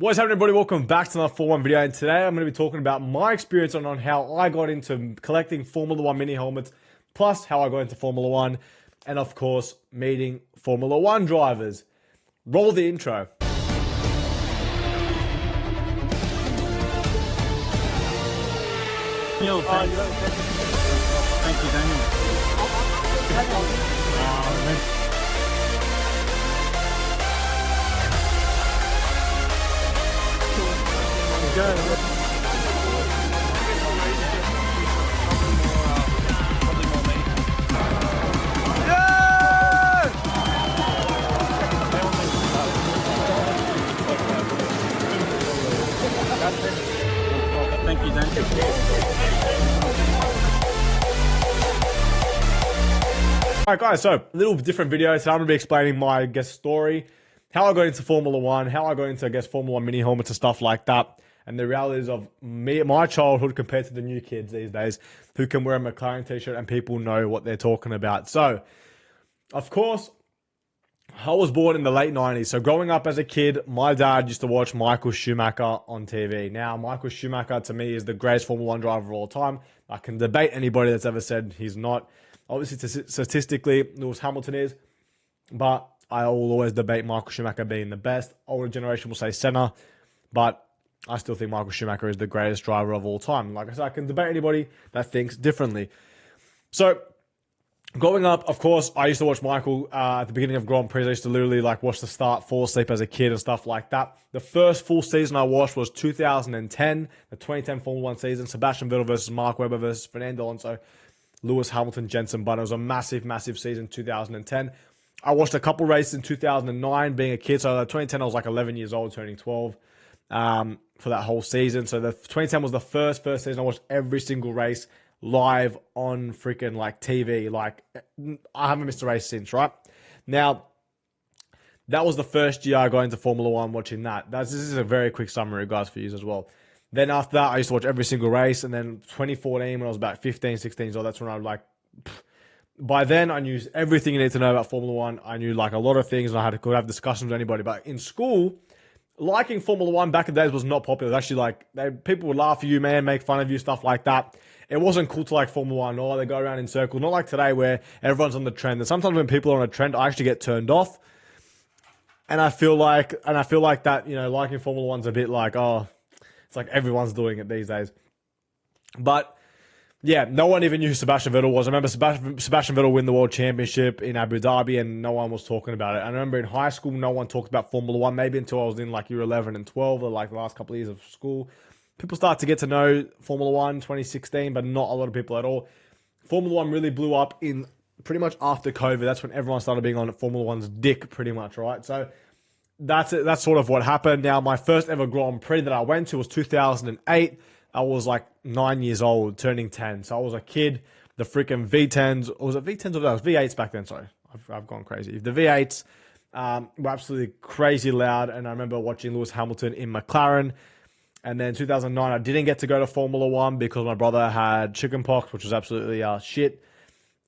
What's happening, everybody? Welcome back to another Formula 1 video, and today I'm going to be talking about my experience on how I got into collecting Formula 1 mini helmets, plus how I got into Formula 1, and of course, meeting Formula 1 drivers. Roll the intro. Thank you, Daniel. Thank you, Daniel. Alright guys, so a little different video. So I'm going to be explaining my, story, how I got into Formula 1, how I got into, Formula 1 mini helmets and stuff like that, and the realities of my childhood compared to the new kids these days who can wear a McLaren t-shirt and people know what they're talking about. So, of course, I was born in the late 90s. So growing up as a kid, my dad used to watch Michael Schumacher on TV. Now, Michael Schumacher to me is the greatest Formula 1 driver of all time. I can debate anybody that's ever said he's not. Obviously, statistically, Lewis Hamilton is, but I will always debate Michael Schumacher being the best. Older generation will say Senna, but I still think Michael Schumacher is the greatest driver of all time. Like I said, I can debate anybody that thinks differently. So, growing up, of course, I used to watch Michael at the beginning of Grand Prix. I used to literally watch the start, fall asleep as a kid and stuff like that. The first full season I watched was 2010, the 2010 Formula 1 season. Sebastian Vettel versus Mark Webber versus Fernando Alonso, Lewis Hamilton, Jenson Button. It was a massive, massive season, 2010. I watched a couple races in 2009 being a kid. So 2010, I was 11 years old, turning 12 for that whole season. So the 2010 was the first season I watched every single race live on freaking TV. I haven't missed a race since, right? Now, that was the first year I got into Formula 1 watching that. This is a very quick summary, guys, for you as well. Then after that, I used to watch every single race. And then 2014, when I was about 15, 16 years old, that's when I by then, I knew everything you need to know about Formula 1. I knew a lot of things, and I could have discussions with anybody. But in school, liking Formula 1 back in the days was not popular. It was actually people would laugh at you, man, make fun of you, stuff like that. It wasn't cool to like Formula 1. Or they go around in circles. Not like today where everyone's on the trend. And sometimes when people are on a trend, I actually get turned off. And I feel like that, liking Formula 1's a bit it's like everyone's doing it these days. But yeah, no one even knew who Sebastian Vettel was. I remember Sebastian Vettel win the World Championship in Abu Dhabi and no one was talking about it. I remember in high school, no one talked about Formula 1, maybe until I was in year 11 and 12, or the last couple of years of school. People start to get to know Formula 1 2016, but not a lot of people at all. Formula 1 really blew up in pretty much after COVID. That's when everyone started being on Formula 1's dick pretty much, right? So that's it. That's sort of what happened. Now, my first ever Grand Prix that I went to was 2008. I was 9 years old, turning 10. So I was a kid. The freaking V10s, or was it V10s or no, it was V8s back then? Sorry, I've gone crazy. The V8s were absolutely crazy loud. And I remember watching Lewis Hamilton in McLaren. And then 2009, I didn't get to go to Formula 1 because my brother had chickenpox, which was absolutely shit.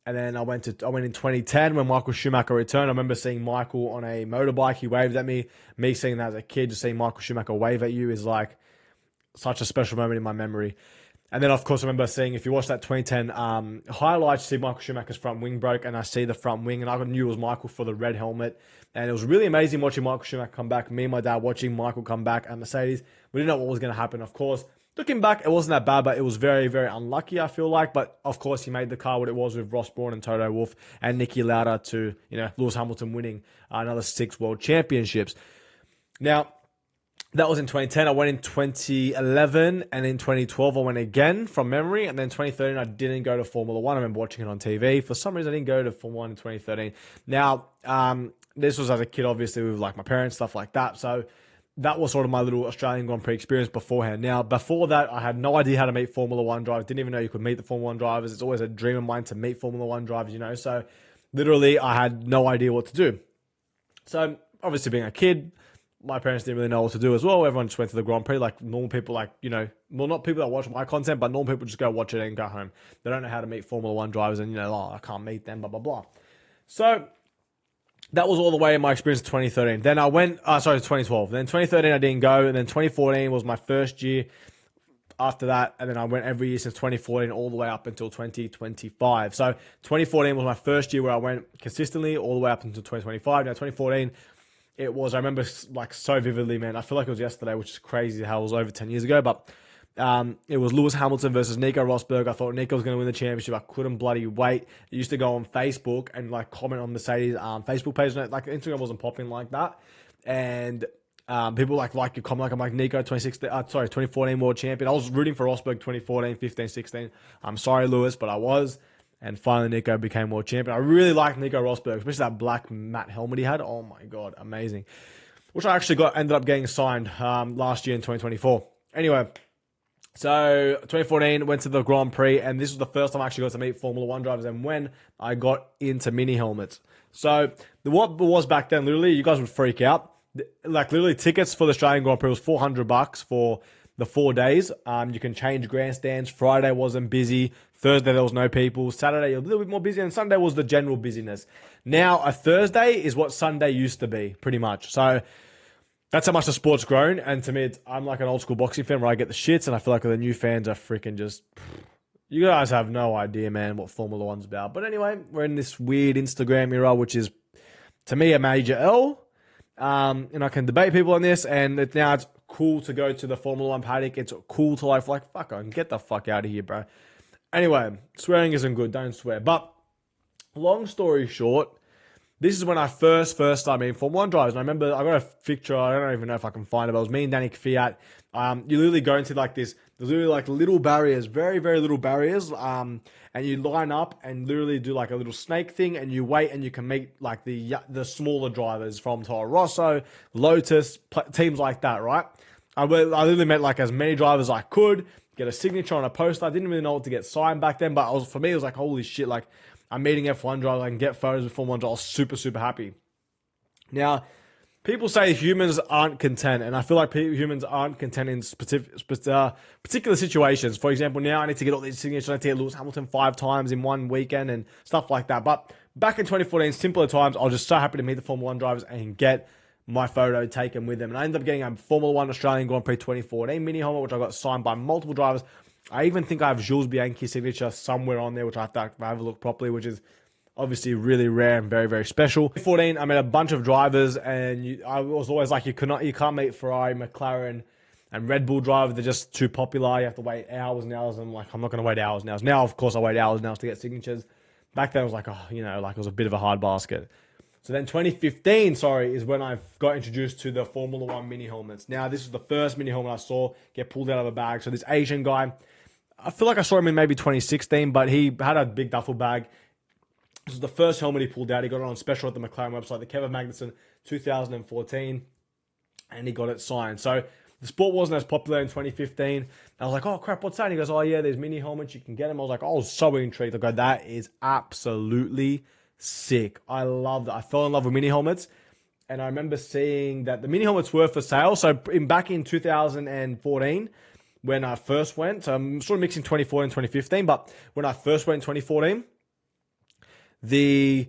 And then I went in 2010 when Michael Schumacher returned. I remember seeing Michael on a motorbike. He waved at me. Me seeing that as a kid, just seeing Michael Schumacher wave at you is such a special moment in my memory. And then, of course, I remember seeing, if you watch that 2010 highlights, you see Michael Schumacher's front wing broke, and I see the front wing, and I knew it was Michael for the red helmet. And it was really amazing watching Michael Schumacher come back. Me and my dad watching Michael come back at Mercedes. We didn't know what was going to happen, of course. Looking back, it wasn't that bad, but it was very, very unlucky, I feel like. But, of course, he made the car what it was with Verstppaen and Toto Wolff and Niki Lauda to, Lewis Hamilton winning another 6 world championships. Now, that was in 2010. I went in 2011, and in 2012 I went again from memory, and then 2013 I didn't go to Formula 1. I remember watching it on TV. For some reason I didn't go to Formula 1 in 2013. Now, this was as a kid, obviously, with my parents, stuff like that. So that was sort of my little Australian Grand Prix experience beforehand. Now, before that, I had no idea how to meet Formula 1 drivers. Didn't even know you could meet the Formula 1 drivers. It's always a dream of mine to meet Formula 1 drivers, So literally I had no idea what to do. So obviously being a kid, my parents didn't really know what to do as well. Everyone just went to the Grand Prix like normal people, well, not people that watch my content, but normal people just go watch it and go home. They don't know how to meet Formula 1 drivers and, I can't meet them, blah, blah, blah. So that was all the way in my experience in 2013. Then I went, 2012. Then 2013 I didn't go, and then 2014 was my first year after that, and then I went every year since 2014 all the way up until 2025. So 2014 was my first year where I went consistently all the way up until 2025. Now 2014, it was, I remember like so vividly, man. I feel like it was yesterday, which is crazy how it was over 10 years ago, but it was Lewis Hamilton versus Nico Rosberg. I thought Nico was going to win the championship. I couldn't bloody wait. I used to go on Facebook and like comment on Mercedes Facebook page. Like Instagram wasn't popping like that, and people like your comment. Like I'm like Nico 2014 world champion. I was rooting for Rosberg 2014, 15, 16. I'm sorry, Lewis, but I was. And finally, Nico became world champion. I really liked Nico Rosberg, especially that black matte helmet he had. Oh my god, amazing! Which I actually ended up getting signed last year in 2024. Anyway. So 2014 went to the Grand Prix, and this was the first time I actually got to meet Formula One drivers. And when I got into mini helmets, so what was back then, literally, you guys would freak out. Like literally, tickets for the Australian Grand Prix was $400 for the 4 days. You can change grandstands. Friday wasn't busy. Thursday there was no people. Saturday a little bit more busy, and Sunday was the general busyness. Now a Thursday is what Sunday used to be, pretty much. So. That's how much the sport's grown, and to me, I'm like an old school boxing fan where I get the shits, and I feel like the new fans are freaking just... You guys have no idea, man, what Formula One's about. But anyway, we're in this weird Instagram era, which is, to me, a major L. And I can debate people on this, and now it's cool to go to the Formula One paddock. It's cool to like fuck, I can get the fuck out of here, bro. Anyway, swearing isn't good, don't swear. But, long story short... This is when I first started meeting Formula 1 drivers. And I remember I got a picture. I don't even know if I can find it, but it was me and Danny Fiat. You literally go into like this. There's literally like little barriers, very, very little barriers. And you line up and literally do like a little snake thing, and you wait, and you can meet like the smaller drivers from Toro Rosso, Lotus, teams like that, right? I literally met like as many drivers as I could, get a signature on a poster. I didn't really know what to get signed back then, but for me, it was like, holy shit, like, I'm meeting F1 drivers, I can get photos with Formula 1 drivers. I was super, super happy. Now, people say humans aren't content, and I feel like humans aren't content in particular situations. For example, now I need to get all these signatures. I need to get Lewis Hamilton 5 times in one weekend and stuff like that. But back in 2014, simpler times, I was just so happy to meet the Formula 1 drivers and get my photo taken with them. And I ended up getting a Formula 1 Australian Grand Prix 2014 mini helmet, which I got signed by multiple drivers. I even think I have Jules Bianchi's signature somewhere on there, which I have to have a look properly, which is obviously really rare and very, very special. 2014, I met a bunch of drivers, and I was always like, you can't meet Ferrari, McLaren, and Red Bull drivers. They're just too popular. You have to wait hours and hours. And I'm like, I'm not going to wait hours now. Now, of course, I wait hours now to get signatures. Back then, I was like, like it was a bit of a hard basket. So then 2015, is when I got introduced to the Formula 1 mini helmets. Now, this is the first mini helmet I saw get pulled out of a bag. So this Asian guy, I feel like I saw him in maybe 2016, but he had a big duffel bag. This was the first helmet he pulled out. He got it on special at the McLaren website, the Kevin Magnussen 2014, and he got it signed. So the sport wasn't as popular in 2015. I was like, oh crap, what's that? And he goes, oh yeah, there's mini helmets, you can get them. I was like, I was so intrigued. I go, that is absolutely sick. I loved it. I fell in love with mini helmets. And I remember seeing that the mini helmets were for sale. So back in 2014, when I first went, so I'm sort of mixing 2014 and 2015, but when I first went in 2014, the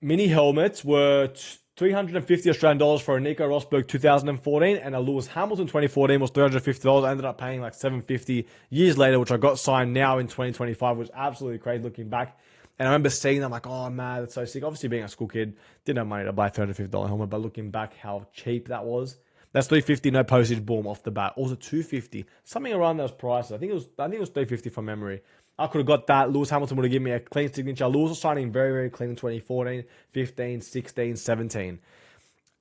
mini helmets were 350 Australian dollars for a Nico Rosberg 2014, and a Lewis Hamilton 2014 was $350. I ended up paying like $750 years later, which I got signed now in 2025, which is absolutely crazy looking back. And I remember seeing them like, oh man, that's so sick. Obviously being a school kid, didn't have money to buy a $350 helmet, but looking back how cheap that was. That's $350, no postage, boom, off the bat. Also $250, something around those prices. I think it was $350 from memory. I could have got that. Lewis Hamilton would have given me a clean signature. Lewis was signing very, very clean in 2014, 15, 16, 17.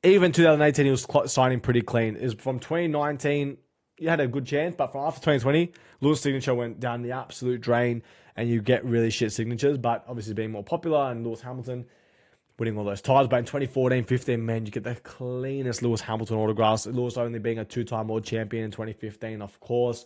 Even 2018, he was signing pretty clean. Is from 2019, you had a good chance, but from after 2020, Lewis' signature went down the absolute drain, and you get really shit signatures. But obviously being more popular, and Lewis Hamilton winning all those titles. But in 2014, 15, man, you get the cleanest Lewis Hamilton autographs. Lewis only being a 2-time world champion in 2015, of course.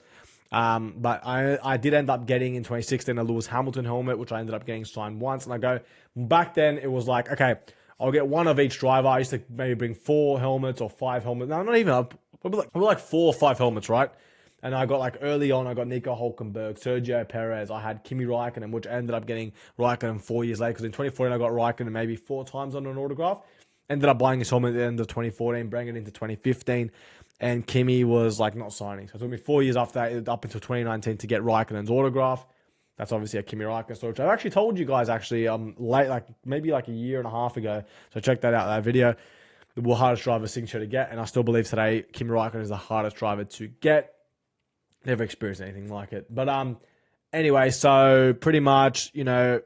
But I did end up getting in 2016 a Lewis Hamilton helmet, which I ended up getting signed once. And I go, back then it was like, okay, I'll get one of each driver. I used to maybe bring 4 helmets or 5 helmets. No, not even. Probably like 4 or 5 helmets, right? And I got like early on, I got Nico Hulkenberg, Sergio Perez. I had Kimi Raikkonen, which ended up getting Raikkonen 4 years later. Because in 2014, I got Raikkonen maybe 4 times on an autograph. Ended up buying his helmet at the end of 2014, bringing it into 2015. And Kimi was like not signing. So it took me 4 years after that, up until 2019 to get Raikkonen's autograph. That's obviously a Kimi Raikkonen story, which I've actually told you guys late, like maybe like a year and a half ago. So check that out, that video. The hardest driver signature to get. And I still believe today Kimi Raikkonen is the hardest driver to get. Never experienced anything like it. But anyway, so pretty much, I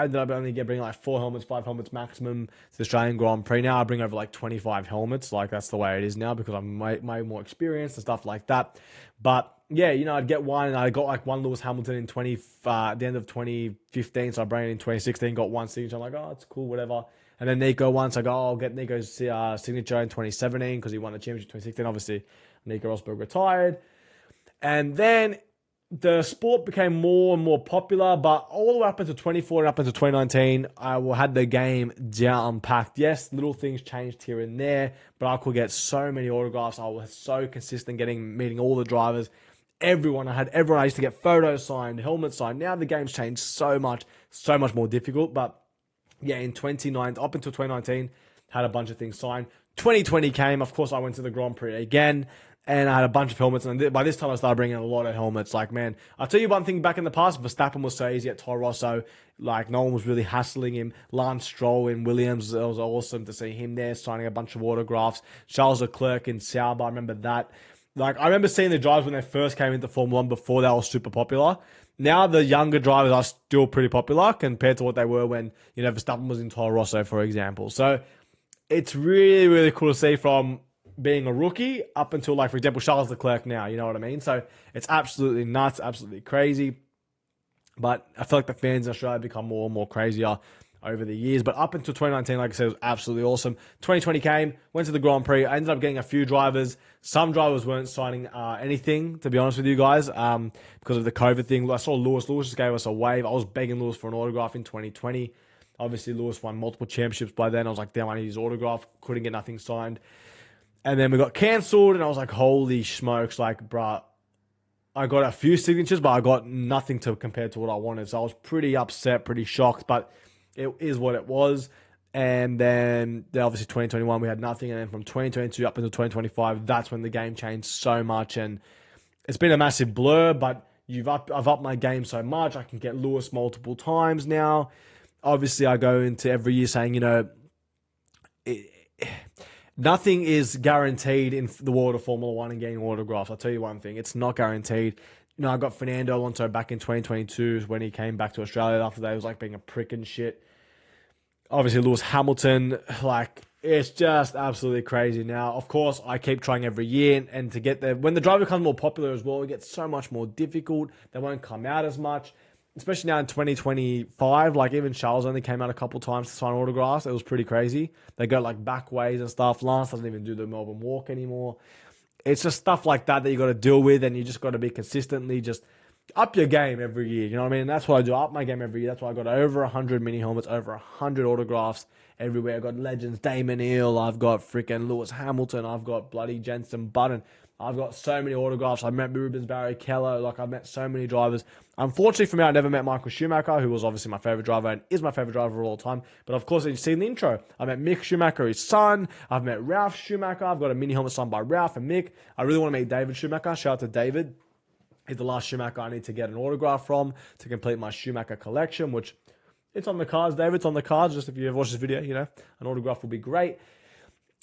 ended up only bringing like 4 helmets, 5 helmets maximum to the Australian Grand Prix. Now I bring over like 25 helmets. Like that's the way it is now because I'm way more experienced and stuff like that. But yeah, I'd get one, and I got like one Lewis Hamilton in at the end of 2015. So I brought it in 2016, got one signature. I'm like, oh, it's cool, whatever. And then Nico once, I go, I'll get Nico's signature in 2017 because he won the championship in 2016. Obviously, Nico Rosberg retired. And then the sport became more and more popular, but all the way up into 2014, up into 2019, I had the game down packed. Yes, little things changed here and there, but I could get so many autographs. I was so consistent meeting all the drivers. Everyone. I used to get photos signed, helmets signed. Now the game's changed so much more difficult. But yeah, in 2019, up until 2019, had a bunch of things signed. 2020 came. Of course, I went to the Grand Prix again. And I had a bunch of helmets, and by this time I started bringing a lot of helmets. Like, man, I'll tell you one thing back in the past, Verstppaen was so easy at Toro Rosso. Like, no one was really hassling him. Lance Stroll in Williams, it was awesome to see him there signing a bunch of autographs. Charles Leclerc in Sauber, I remember that. Like, I remember seeing the drivers when they first came into Formula 1 before they were super popular. Now the younger drivers are still pretty popular compared to what they were when, Verstappen was in Toro Rosso, for example. So it's really, really cool to see from being a rookie up until, like, for example, Charles Leclerc now, you know what I mean? So it's absolutely nuts, absolutely crazy. But I feel like the fans in Australia become more and more crazier over the years. But up until 2019, like I said, it was absolutely awesome. 2020 came, went to the Grand Prix. I ended up getting a few drivers. Some drivers weren't signing anything, to be honest with you guys, because of the COVID thing. I saw Lewis. Lewis just gave us a wave. I was begging Lewis for an autograph in 2020. Obviously, Lewis won multiple championships by then. I was like, damn, I need his autograph. Couldn't get nothing signed. And then we got cancelled, and I was like, holy smokes, like, bruh, I got a few signatures, but I got nothing to compare to what I wanted. So I was pretty upset, pretty shocked, but it is what it was. And then obviously 2021, we had nothing. And then from 2022 up until 2025, that's when the game changed so much. And it's been a massive blur, but I've upped my game so much. I can get Lewis multiple times now. Obviously, I go into every year saying, nothing is guaranteed in the world of Formula 1 and getting autographs. I'll tell you one thing, it's not guaranteed. I got Fernando Alonso back in 2022 when he came back to Australia. After that, he was like being a prick and shit. Obviously, Lewis Hamilton, like, it's just absolutely crazy now. Of course, I keep trying every year, and to get there, when the driver becomes more popular as well, it gets so much more difficult. They won't come out as much. Especially now in 2025, like even Charles only came out a couple times to sign autographs. It was pretty crazy. They go like back ways and stuff. Lance doesn't even do the Melbourne Walk anymore. It's just stuff like that you got to deal with, and you just got to be consistently just up your game every year. You know what I mean? And that's what I do. Up my game every year. That's why I got over 100 mini helmets, over 100 autographs everywhere. I got legends, Damon Hill. I've got freaking Lewis Hamilton. I've got bloody Jenson Button. I've got so many autographs. I've met Rubens Barrichello. Like, I've met so many drivers. Unfortunately for me, I never met Michael Schumacher, who was obviously my favorite driver and is my favorite driver of all time. But of course, as you see in the intro, I met Mick Schumacher, his son. I've met Ralph Schumacher. I've got a mini helmet signed by Ralph and Mick. I really want to meet David Schumacher. Shout out to David. He's the last Schumacher I need to get an autograph from to complete my Schumacher collection, which it's on the cards, David. It's on the cards. Just if you ever watch this video, an autograph will be great.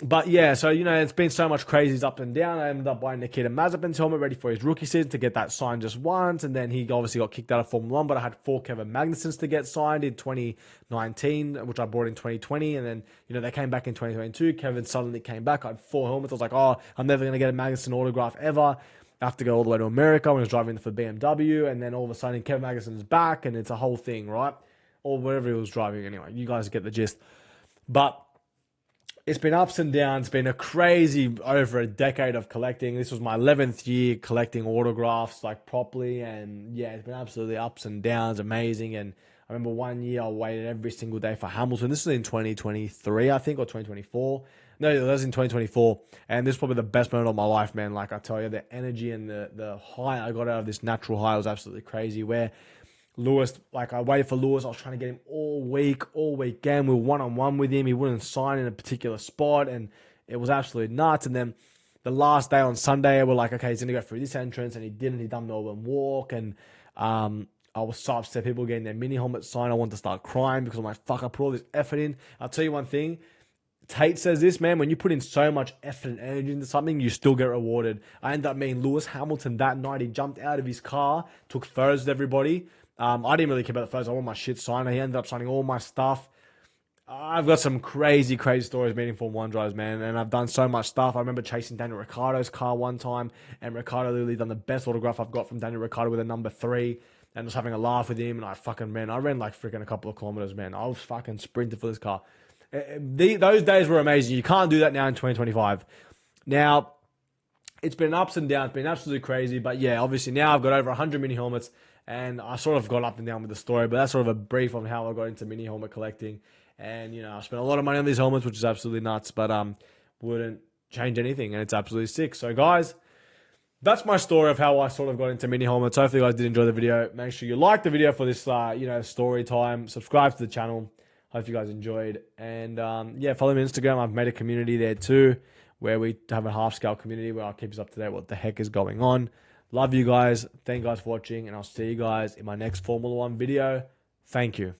But yeah, so, it's been so much crazy up and down. I ended up buying Nikita Mazepin's helmet ready for his rookie season to get that signed just once. And then he obviously got kicked out of Formula 1, but I had 4 Kevin Magnussen's to get signed in 2019, which I bought in 2020. And then, they came back in 2022. Kevin suddenly came back. I had 4 helmets. I was like, oh, I'm never going to get a Magnussen autograph ever. I have to go all the way to America when I was driving for BMW. And then all of a sudden, Kevin Magnussen's back, and it's a whole thing, right? Or whatever he was driving anyway. You guys get the gist. But it's been ups and downs. It's been a crazy over a decade of collecting. This was my 11th year collecting autographs, like, properly. And yeah, it's been absolutely ups and downs, amazing. And I remember one year I waited every single day for Hamilton. This was in 2023, I think, or 2024. No, that was in 2024. And this is probably the best moment of my life, man. Like I tell you, the energy and the high I got out of this natural high was absolutely crazy. Where Lewis, like I waited for Lewis. I was trying to get him all weekend. We were one-on-one with him. He wouldn't sign in a particular spot. And it was absolutely nuts. And then the last day on Sunday, we're like, okay, he's going to go through this entrance. And he didn't. He done Melbourne Walk. And I was so upset. People getting their mini helmet signed. I wanted to start crying because I'm like, fuck, I put all this effort in. I'll tell you one thing. Tate says this, man, when you put in so much effort and energy into something, you still get rewarded. I ended up meeting Lewis Hamilton that night. He jumped out of his car, took photos with everybody. I didn't really care about the photos. I want my shit signed. He ended up signing all my stuff. I've got some crazy stories meeting Formula 1 drivers, man, and I've done so much stuff. I remember chasing Daniel Ricciardo's car one time, and Ricciardo literally done the best autograph I've got from Daniel Ricciardo with a number 3, and was having a laugh with him, and I ran like freaking a couple of kilometers, man. I was fucking sprinting for this car. Those days were amazing. You can't do that now in 2025. Now, it's been ups and downs, been absolutely crazy, but yeah, obviously now I've got over 100 mini helmets, and I sort of got up and down with the story, but that's sort of a brief on how I got into mini helmet collecting. And, you know, I spent a lot of money on these helmets, which is absolutely nuts, but wouldn't change anything, and it's absolutely sick. So, guys, that's my story of how I sort of got into mini helmets. Hopefully, you guys did enjoy the video. Make sure you like the video for this, story time. Subscribe to the channel. Hope you guys enjoyed. And, yeah, follow me on Instagram. I've made a community there too, where we have a half-scale community where I'll keep you up to date what the heck is going on. Love you guys. Thank you guys for watching, and I'll see you guys in my next Formula 1 video. Thank you.